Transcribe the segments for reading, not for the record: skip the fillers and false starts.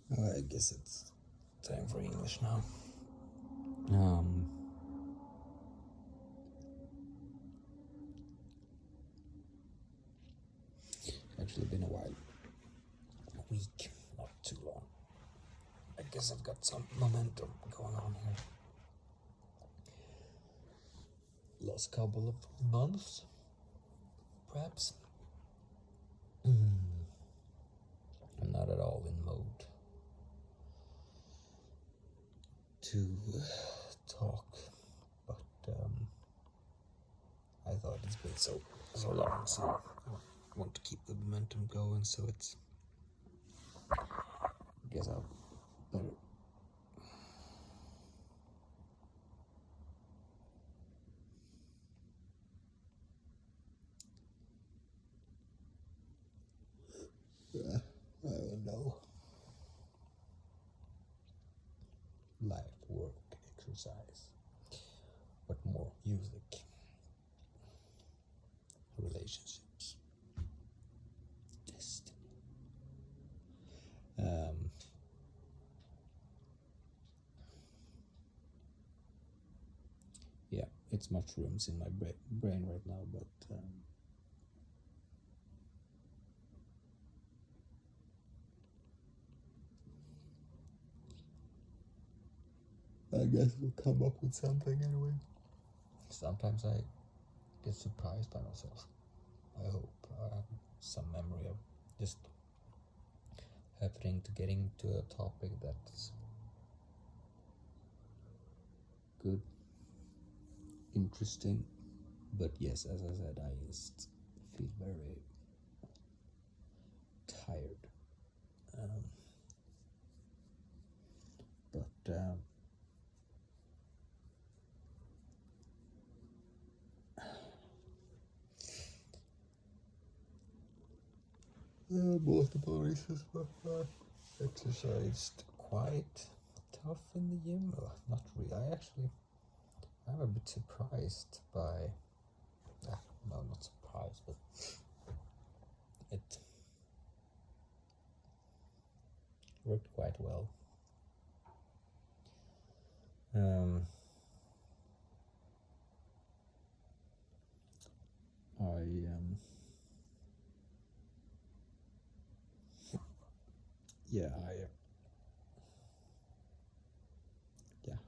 I guess it's time for English now. Um, Actually, been a while. A week, not too long. I guess I've got some momentum going on here. Last couple of months, perhaps. I'm not at all in mode to talk, but I thought it's been so long, so I want to keep the momentum going. So it's, I guess I'll better. I don't know. Life, work, exercise. What more? Music, relationships, destiny. Yeah, it's mushrooms in my brain right now, but I guess we'll come up with something anyway. Sometimes I get surprised by myself. I hope I have some memory of just happening to getting to a topic that's good, interesting. But yes, as I said, I just feel very tired. But multiple reasons, but exercised quite tough in the gym. Not really. I'm a bit surprised by. No, not surprised, but it worked quite well.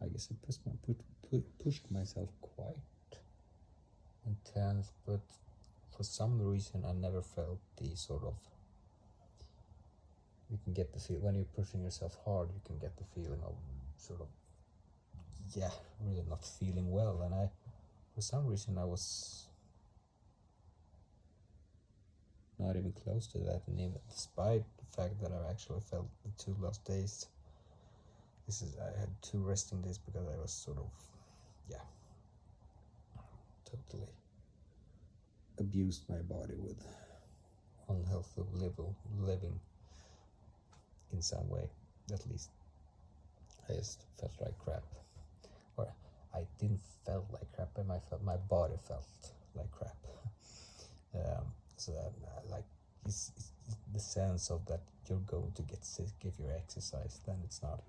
I guess I pushed myself quite intense, but for some reason I never felt the sort of. You can get the feel when you're pushing yourself hard. You can get the feeling of sort of, really not feeling well, and for some reason I was not even close to that, and even despite the fact that I actually felt the 2 last days. I had 2 resting days because I was sort of, totally abused my body with unhealthy living in some way, at least. I just felt like crap, or I didn't felt like crap, but my body felt like crap. So like it's the sense of that you're going to get sick if you exercise. Then it's not.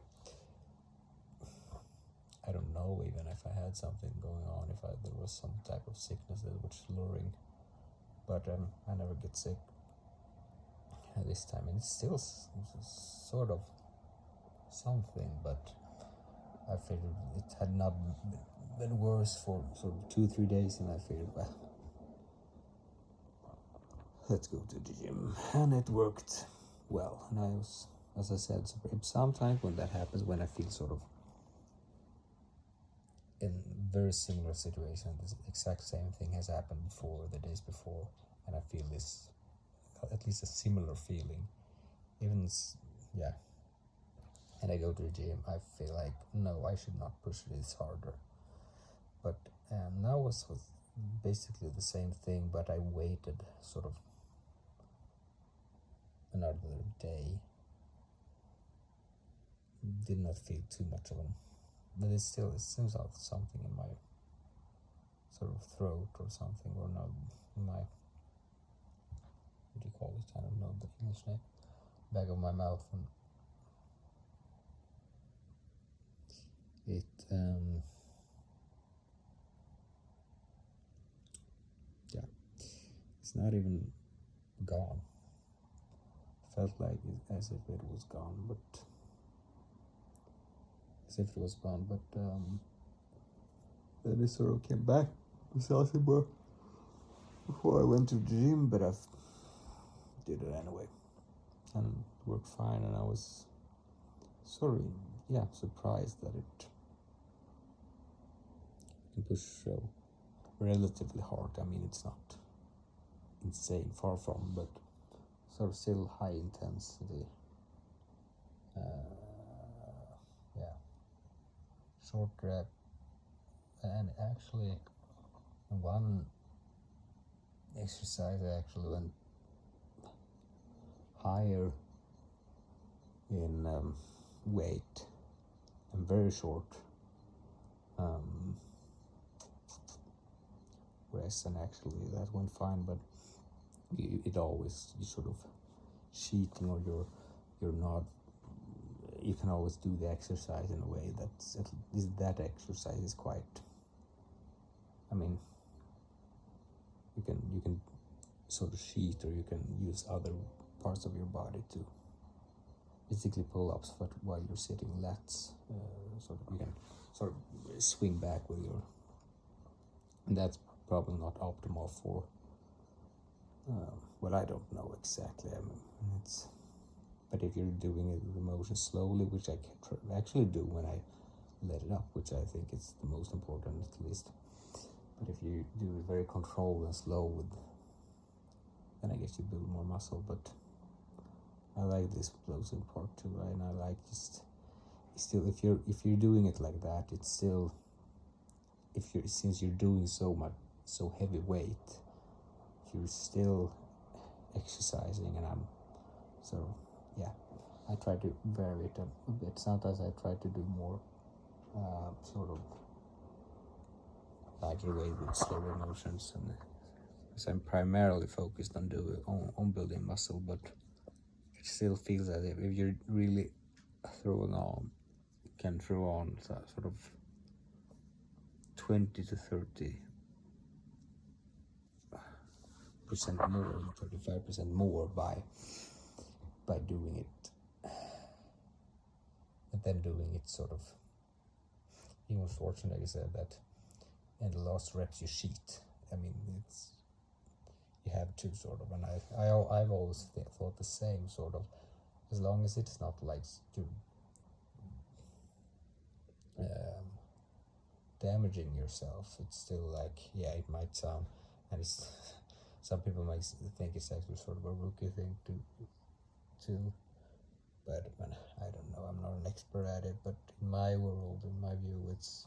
I don't know even if I had something going on, if there was some type of sickness that was luring, but I never get sick this time, and it's still sort of something, but I figured it had not been worse for sort of 2-3 days, and I figured, well, let's go to the gym, and it worked well. And I was, as I said, sometimes when that happens, when I feel sort of in very similar situation, the exact same thing has happened before, the days before, and I feel this, at least a similar feeling, even, and I go to the gym, I feel like, no, I should not push this harder. But now was basically the same thing, but I waited sort of another day. Did not feel too much of them, but it seems like something in my sort of throat or something, or no, my, what do you call it? I don't know the English name. Back of my mouth, and it yeah, it's not even gone. Felt like as if it was gone, but then it sort of came back something more before I went to the gym, but I did it anyway and it worked fine, and I was sort of surprised that it can push so relatively hard. I mean, it's not insane, far from, but sort of still high intensity. Yeah, short rep, and actually one exercise I actually went higher in weight and very short rest, and actually that went fine, but you sort of cheating, or you're not, you can always do the exercise in a way that exercise is quite, I mean, you can sort of cheat, or you can use other parts of your body to basically pull-ups, but while you're sitting, lats, you can sort of swing back with your, and that's probably not optimal for well, I don't know exactly. I mean, but if you're doing it with the motion slowly, which I can actually do when I let it up, which I think is the most important, at least. But if you do it very controlled and slow, then I guess you build more muscle. But I like this explosive part too, and I like just still, if you're doing it like that, it's still, since you're doing so heavy weight, you're still exercising, and I'm so I try to vary it a bit. Sometimes I try to do more sort of lighter weight with slower motions, and because I'm primarily focused on building muscle, but it still feels as if you're really can throw on sort of 20 to 30% more, 35% more by doing it, and then doing it sort of even Schwarzenegger said that in the last reps you cheat. I mean, you have to sort of, and I've always thought the same sort of, as long as it's not like you damaging yourself, it's still like, it might sound, and it's some people might think it's actually sort of a rookie thing to but I don't know, I'm not an expert at it, but in my world, in my view, it's,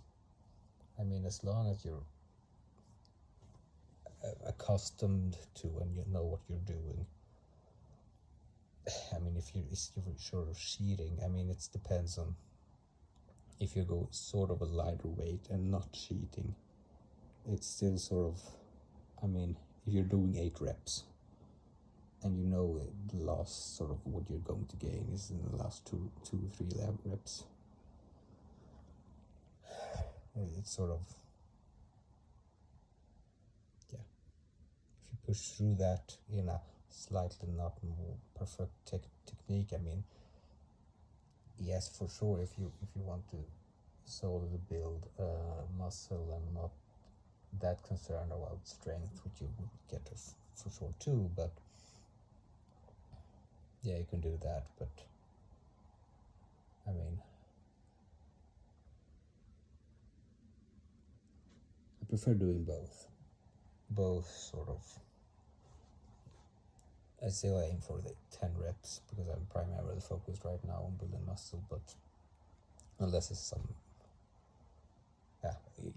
I mean, as long as you're accustomed to and you know what you're doing, I mean, if you're sort of cheating, I mean, it depends on if you go sort of a lighter weight and not cheating, it's still sort of, I mean, if you're doing 8 reps and you know the last sort of what you're going to gain is in the last 2 or 3 reps, it's sort of, if you push through that in a slightly not more perfect technique, I mean, yes, for sure, if you want to solely build muscle and not that concerned about strength, which you would get for sure too, but you can do that, but I mean, I prefer doing both sort of. I still aim for the 10 reps because I'm primarily focused right now on building muscle, but unless it's some,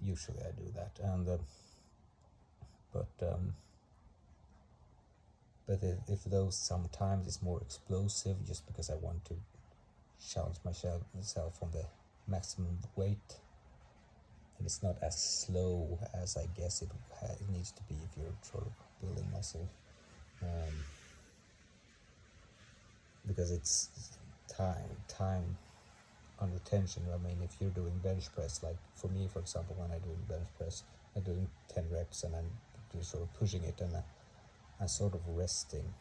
usually I do that, and but if those sometimes it's more explosive, just because I want to challenge myself on the maximum weight, and it's not as slow as I guess it needs to be if you're sort of building muscle, because it's time under tension. I mean, if you're doing bench press, like for me, for example, when I'm doing bench press, I'm doing 10 reps and I'm just sort of pushing it, and I'm sort of resting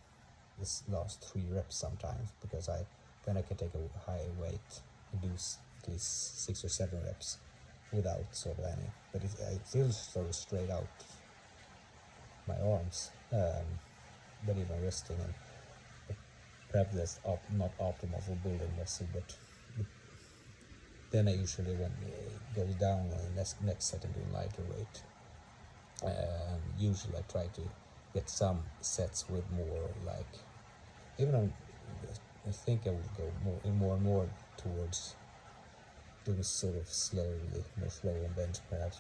this last 3 reps sometimes, because then I can take a higher weight and do at least 6 or 7 reps without sort of any, but I still sort of straight out my arms, but even resting, and perhaps that's not optimal for building muscle, but then I usually, when it goes down on the next set and do lighter weight, usually I try to get some sets with more, like, even I think I will go more and more towards doing sort of more slow on bench perhaps,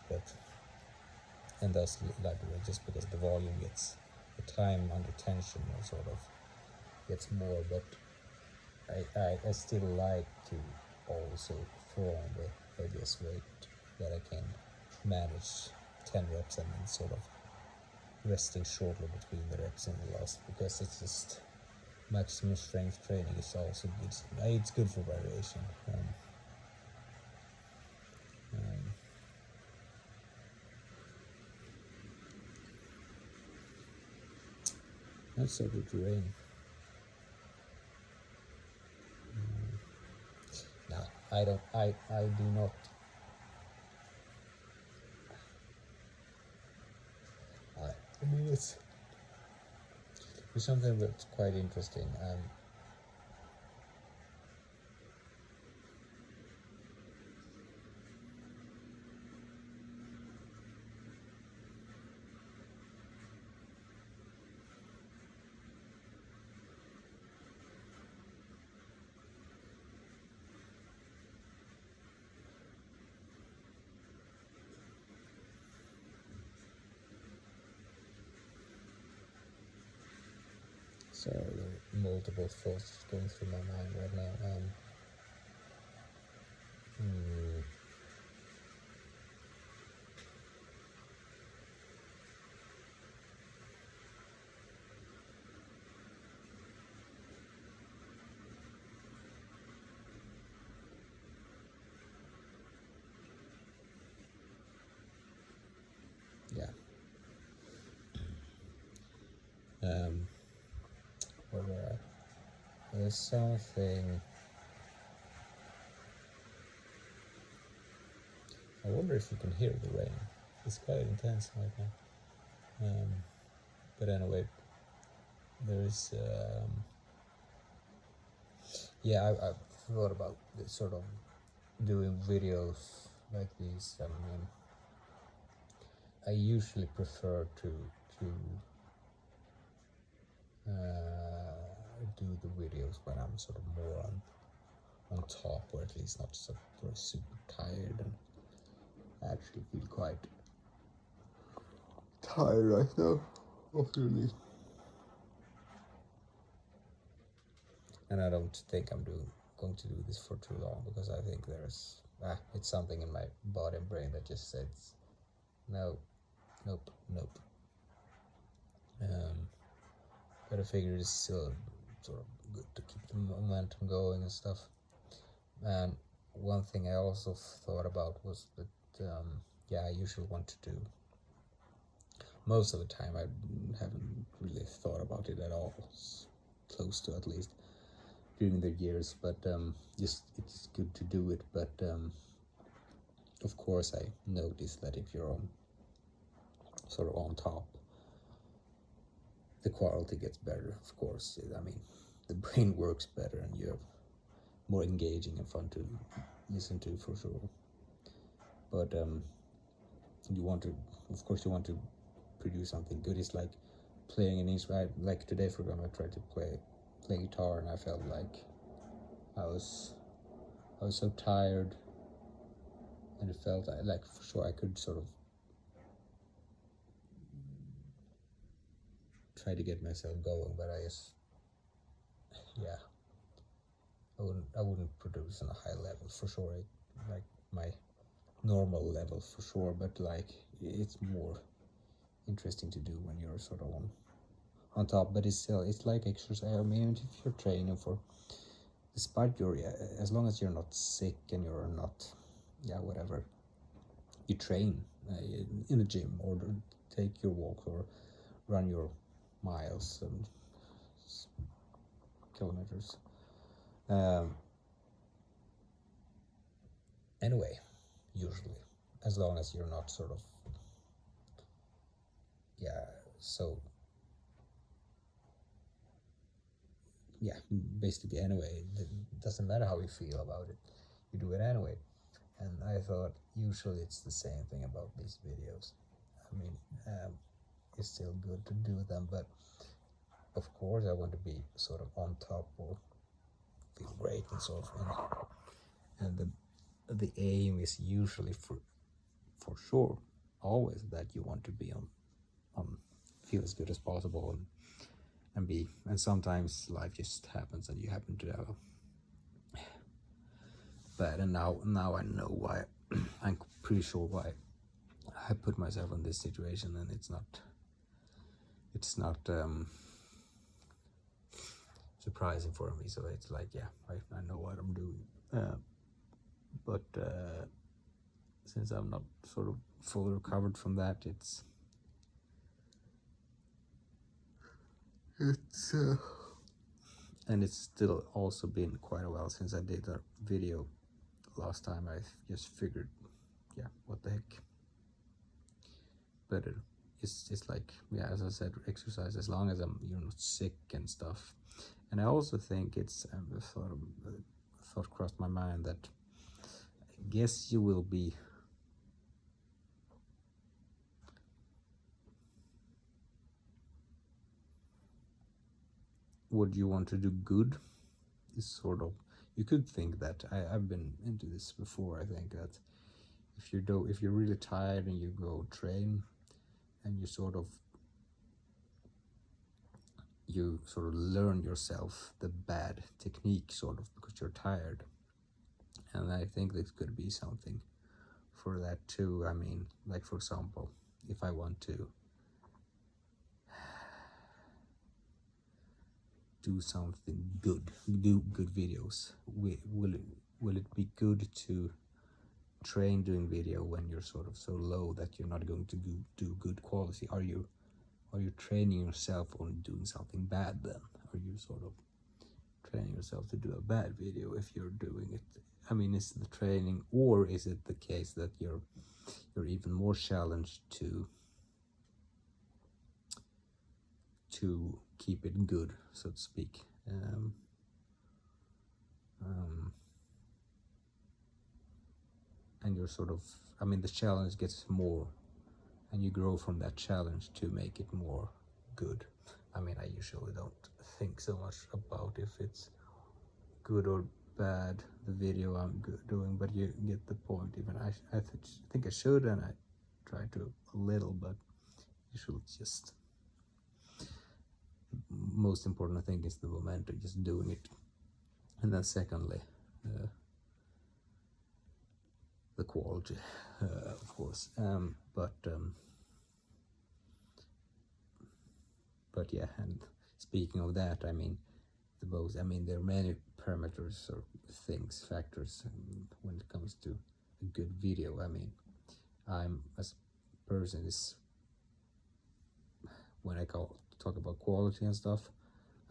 and thus lighter weight, just because the volume gets, the time under tension sort of gets more, but I still like to also throw on the heaviest weight that I can manage, 10 reps, and then sort of resting shortly between the reps in the last, because it's just maximum strength training is also good. It's good for variation. That started to rain. No, I do not. I mean, it's something that's quite interesting. So there are multiple thoughts going through my mind right now. Yeah. Where there's something. I wonder if you can hear the rain. It's quite intense right now. But anyway, there is. Yeah, I've thought about this, sort of doing videos like these. I mean, I usually prefer to do the videos when I'm sort of more on top, or at least not sort of super tired, and I actually feel quite tired right now after. And I don't think I'm going to do this for too long, because I think there's it's something in my body and brain that just says no, nope. But I figured it's still sort of good to keep the momentum going and stuff. And one thing I also thought about was that I usually want to do, most of the time I haven't really thought about it at all, close to, at least during the years, but just it's good to do it. But of course I noticed that if you're sort of on top, the quality gets better, of course. I mean, the brain works better and you're more engaging and fun to listen to, for sure. But you want to produce something good. It's like playing an instrument. Like today, for example, I tried to play guitar, and I felt like I was so tired, and it felt like for sure I could sort of try to get myself going, but I wouldn't produce on a high level, for sure. Like my normal level, for sure, but like it's more interesting to do when you're sort of on top. But it's still, it's like exercise. I mean, if you're training for despite your, as long as you're not sick and you're not, whatever, you train in a gym, or take your walk, or run your miles and kilometers. Anyway, usually, as long as you're not sort of, so, basically, anyway, it doesn't matter how you feel about it, you do it anyway. And I thought usually it's the same thing about these videos. I mean, it's still good to do them, but of course I want to be sort of on top or feel great and so forth. And the aim is usually for sure always that you want to be on feel as good as possible, and sometimes life just happens and you happen to have bad. And now I know why. I'm pretty sure why I put myself in this situation, and it's not surprising for me. So it's like, I know what I'm doing, but since I'm not sort of fully recovered from that, it's and it's still also been quite a while since I did a video last time. I just figured, what the heck. But it's like, as I said, exercise as long as you're not sick and stuff. And I also think it's a thought crossed my mind that I guess you will be would you want to do good is sort of, you could think that I've been into this before. I think that if you're really tired and you go train, and you sort of learn yourself the bad technique sort of because you're tired. And I think this could be something for that too. I mean, like, for example, if I want to do something good, do good videos, will it be good to train doing video when you're sort of so low that you're not going to do good quality? Are you training yourself on doing something bad then? Are you sort of training yourself to do a bad video if you're doing it? I mean, is the training, or is it the case that you're even more challenged to keep it good, so to speak? And you're sort of, I mean, the challenge gets more, and you grow from that challenge to make it more good. I mean, I usually don't think so much about if it's good or bad, the video I'm doing, but you get the point. Even I think I should, and I try to a little, but you should just, most important thing is the momentum, just doing it. And then secondly, the quality, of course, but yeah. And speaking of that, I mean, there are many parameters or factors when it comes to a good video. I mean, I'm, as a person, is, when I talk about quality and stuff,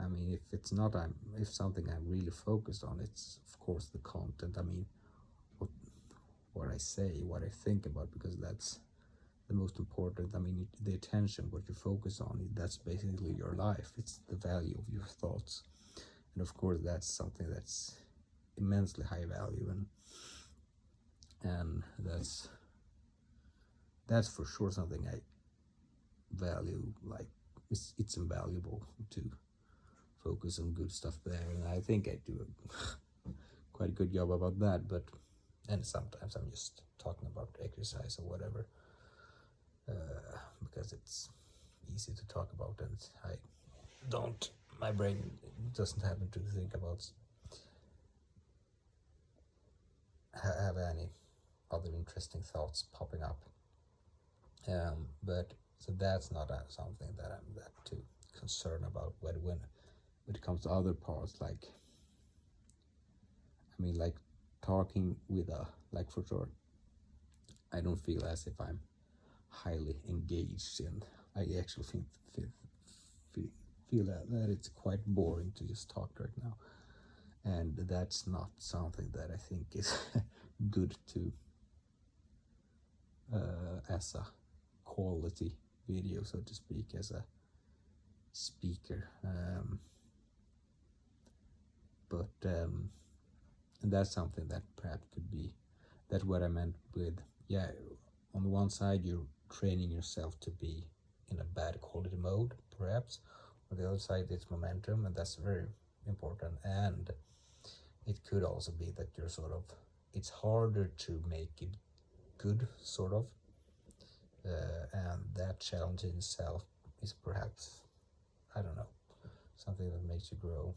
I mean, if something I'm really focused on, it's of course the content. I mean, what I say, what I think about, because that's the most important. I mean, the attention, what you focus on, that's basically your life. It's the value of your thoughts. And of course, that's something that's immensely high value, and that's for sure something I value. Like, it's invaluable to focus on good stuff there, and I think I do a quite a good job about that. And sometimes I'm just talking about exercise or whatever, because it's easy to talk about, and my brain doesn't happen to think about have any other interesting thoughts popping up. But so that's not something that I'm that too concerned about. When it comes to other parts, like mean, like talking with like for sure, I don't feel as if I'm highly engaged, and I actually feel that it's quite boring to just talk right now, and that's not something that I think is good to as a quality video, so to speak, as a speaker. But that's something that perhaps could be, that's what I meant with, yeah, on the one side you're training yourself to be in a bad quality mode perhaps, on the other side it's momentum, and that's very important. And it could also be that you're sort of, it's harder to make it good, sort of, and that challenge in itself is perhaps, I don't know, something that makes you grow.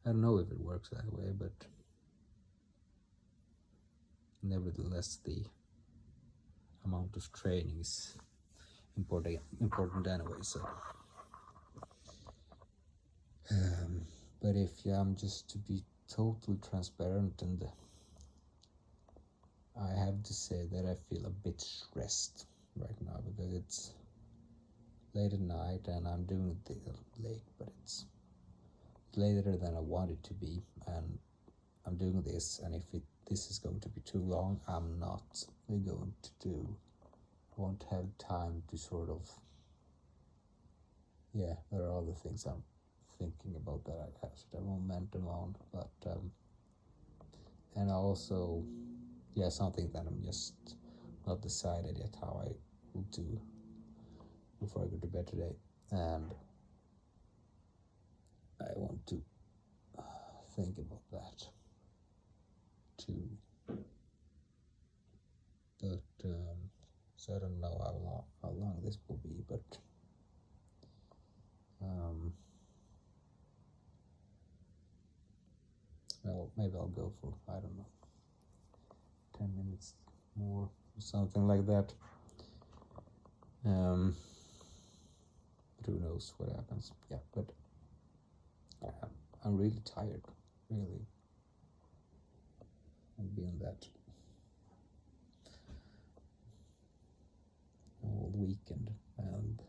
I don't know if it works that way, but nevertheless the amount of training is important anyway. So but if I'm just to be totally transparent, and I have to say that I feel a bit stressed right now, because it's late at night and I'm doing it late, but it's later than I want it to be, and I'm doing this, and if this is going to be too long, I'm not going to do, won't have time to sort of, yeah, there are other things I'm thinking about that I have the momentum on, but and also, yeah, something that I'm just not decided yet how I will do before I go to bed today, and I want to think about that too. But so I don't know how long this will be, but well, maybe I'll go for, I don't know, 10 minutes more or something like that. But who knows what happens. Yeah, but I'm really tired, really. I've been that all weekend, and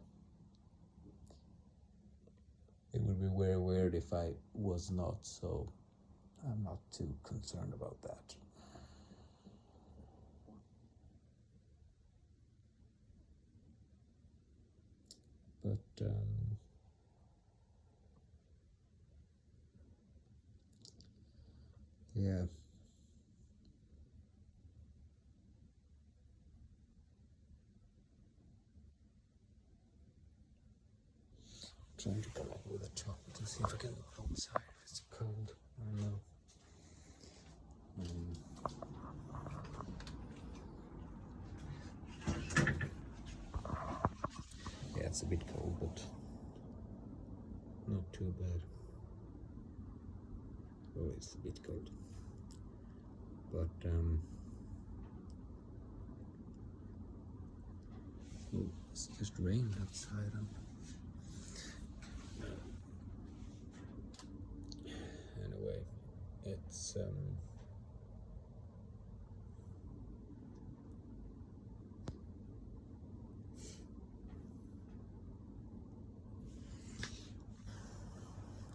it would be very weird if I was not, so I'm not too concerned about that. But yeah, trying to come up with a chocolate to see if I can go outside if it's cold. I don't know. Yeah, it's a bit cold, but not too bad. Oh, it's a bit cold, but oh, it's just rained outside. Anyway, it's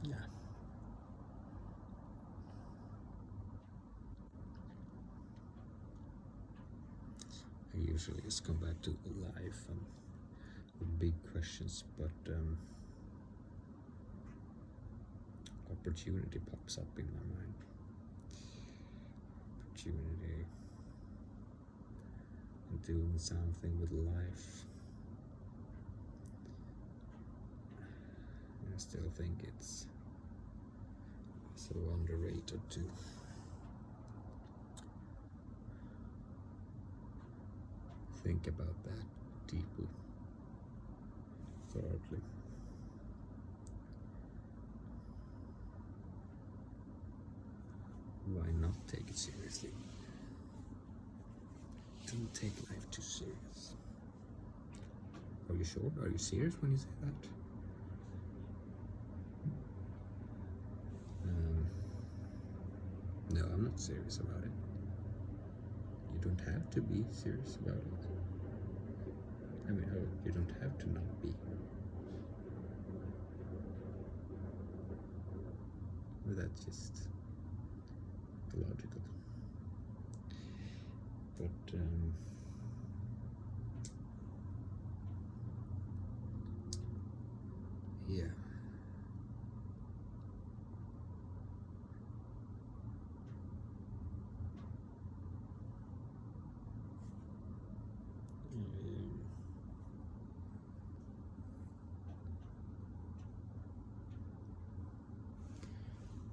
yeah. I usually just come back to life and with big questions, but opportunity pops up in my mind. Opportunity and doing something with life. I still think it's so underrated too. Think about that deeply, thoroughly. Why not take it seriously? Don't take life too serious. Are you sure? Are you serious when you say that? No, I'm not serious about it. You don't have to be serious about it. I mean, oh, you don't have to not be. Well, that's just illogical. But yeah.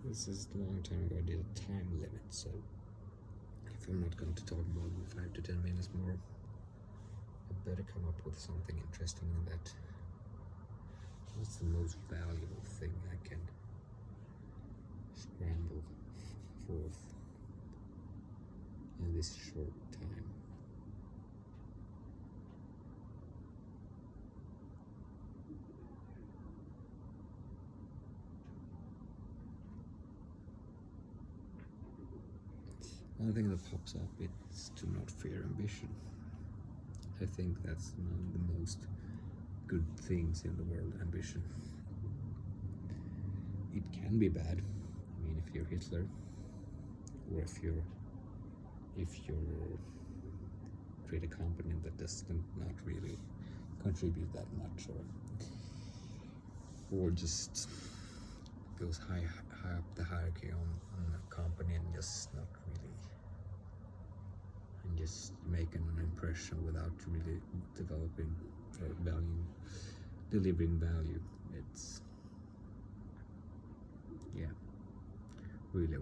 This is a long time ago. I did a time limit, so if I'm not going to talk more than 5 to 10 minutes more, I better come up with something interesting than that. What's the most valuable thing I can scramble forth in this short time? One thing that pops up is to not fear ambition. I think that's one of the most good things in the world, ambition. It can be bad. I mean, if you're Hitler, or if you create a company that does not really contribute that much, or just goes high up the hierarchy on a company and just not really, and just making an impression without really developing or delivering value. It's, yeah, really a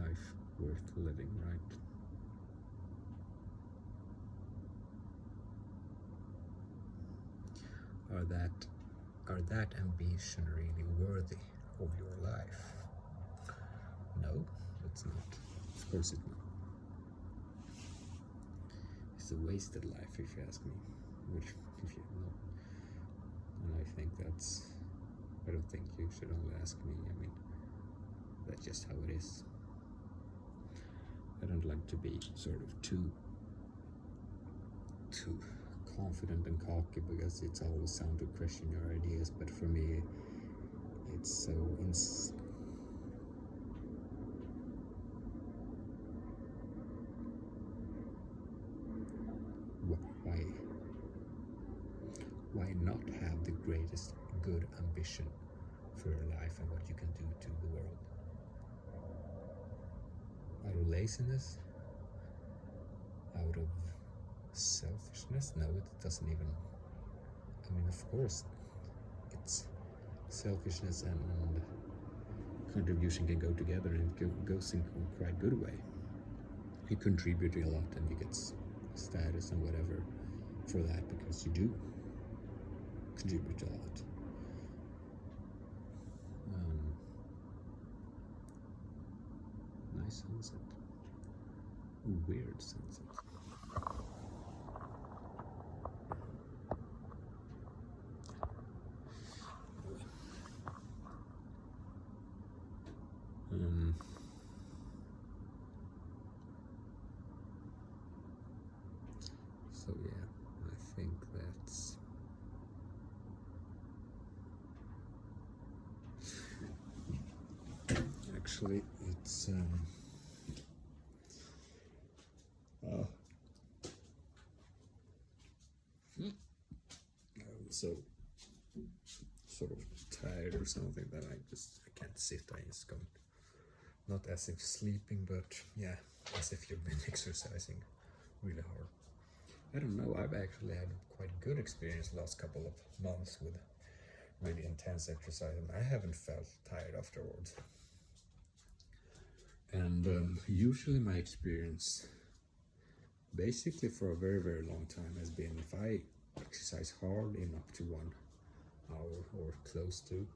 life worth living, right? Are that ambition really worthy of your life? No, it's not. Of course it's not. It's a wasted life, if you ask me. Which, if you know, and I think I don't think you should only ask me. I mean, that's just how it is. I don't like to be sort of too confident and cocky, because it's always sound to question your ideas, but for me it's so why not have the greatest good ambition for your life and what you can do to the world? Out of laziness? Out of selfishness? No, it doesn't even. I mean, of course, it's selfishness and contribution can go together, and it goes in a quite good way. You contribute a lot and you get status and whatever for that, because you do contribute a lot. Nice sunset. Weird sunset. So yeah, I think that's actually it's I'm so sort of tired or something that I can't sit. I just go, not as if sleeping, but yeah, as if you've been exercising really hard. I don't know, I've actually had quite good experience the last couple of months with really intense exercise, and I haven't felt tired afterwards. And usually my experience, basically for a very, very long time, has been if I exercise hard in up to 1 hour or close to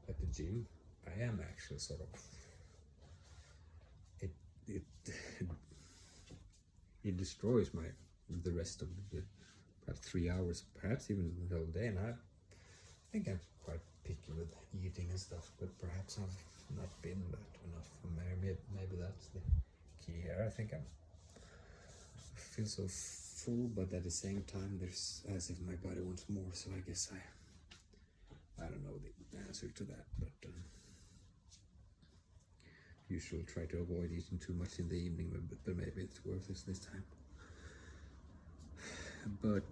at the gym, I am actually sort of, it destroys the rest of the perhaps 3 hours, perhaps even the whole day. And I think I'm quite picky with eating and stuff, but perhaps I've not been that enough. Maybe that's the key here. I think I feel so full, but at the same time there's as if my body wants more, so I guess I don't know the answer to that, but usually try to avoid eating too much in the evening, but maybe it's worth it this time. But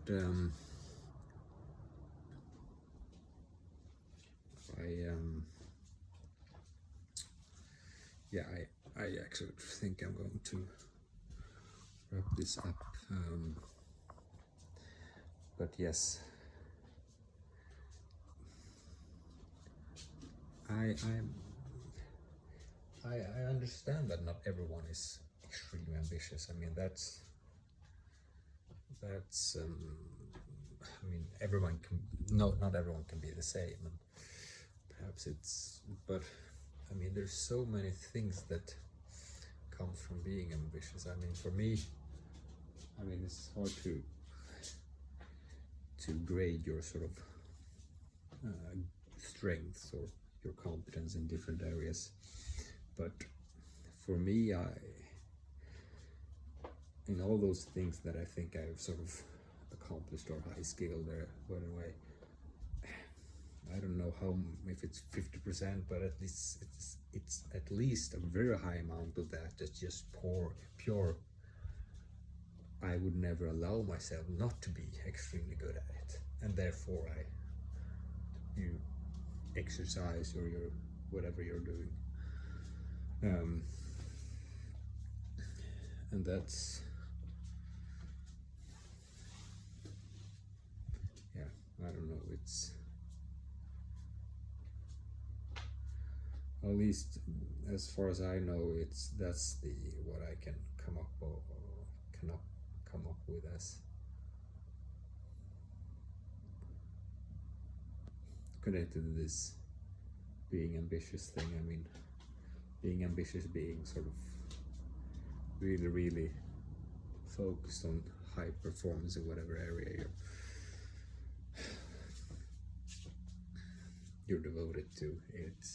I actually think I'm going to wrap this up. But yes, I understand that not everyone is extremely ambitious. I mean that's I mean everyone can not everyone can be the same, and perhaps it's, but I mean there's so many things that come from being ambitious. I mean for me, I mean it's hard to grade your sort of strengths or your competence in different areas, but for me, in all those things that I think I've sort of accomplished or high scale there, but anyway, I don't know how, if it's 50%, but at least it's at least a very high amount of that that's just pure. I would never allow myself not to be extremely good at it, and therefore you exercise or your whatever you're doing, and that's, yeah, I don't know, it's at least as far as I know, that's the what I can come up with as connected to this being ambitious thing. I mean, being ambitious, being sort of really focused on high performance in whatever area you're devoted to it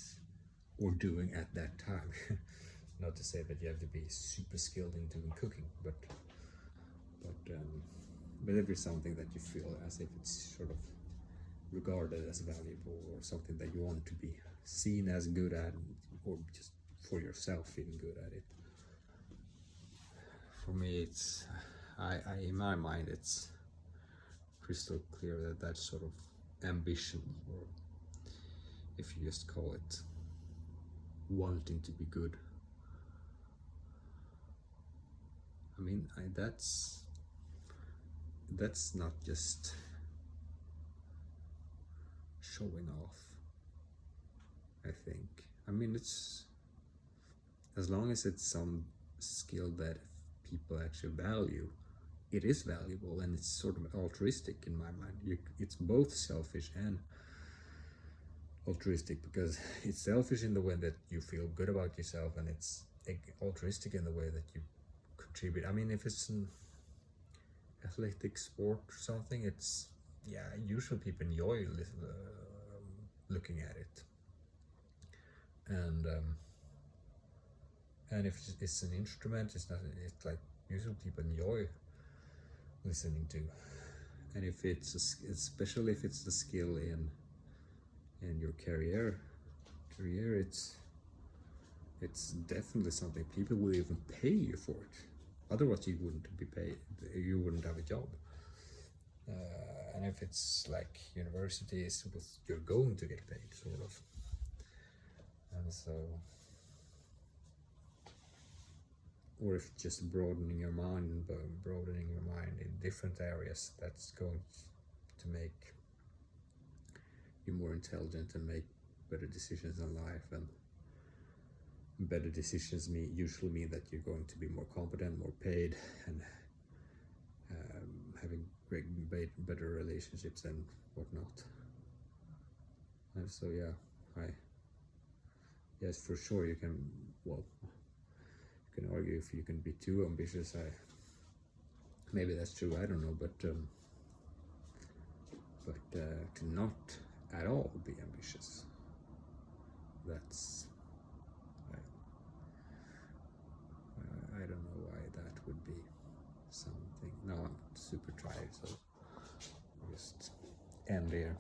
or doing at that time. Not to say that you have to be super skilled in doing cooking, but if it's something that you feel as if it's sort of regarded as valuable, or something that you want to be seen as good at, or just for yourself feeling good at it. For me, it's I in my mind it's crystal clear that that sort of ambition, or if you just call it wanting to be good, I mean that's not just showing off, I think. I mean, it's, as long as it's some skill that people actually value, it is valuable, and it's sort of altruistic in my mind. It's both selfish and altruistic, because it's selfish in the way that you feel good about yourself, and it's altruistic in the way that you contribute. I mean, if it's an athletic sport or something, it's, yeah, usually people enjoy looking at it, and if it's an instrument, it's like usually people enjoy listening to. And if it's especially if it's the skill in your career, it's definitely something people will even pay you for it. Otherwise you wouldn't be paid, you wouldn't have a job. And if it's like universities, you're going to get paid, sort of. And so, or if just broadening your mind in different areas, that's going to make you more intelligent and make better decisions in life. And better decisions usually mean that you're going to be more competent, more paid, and having better relationships and whatnot. And so, yeah, yes, for sure you can, well, you can argue if you can be too ambitious. Maybe that's true, I don't know, but to not at all be ambitious, that's would be something. No, I'm super tired, so I'll just end here.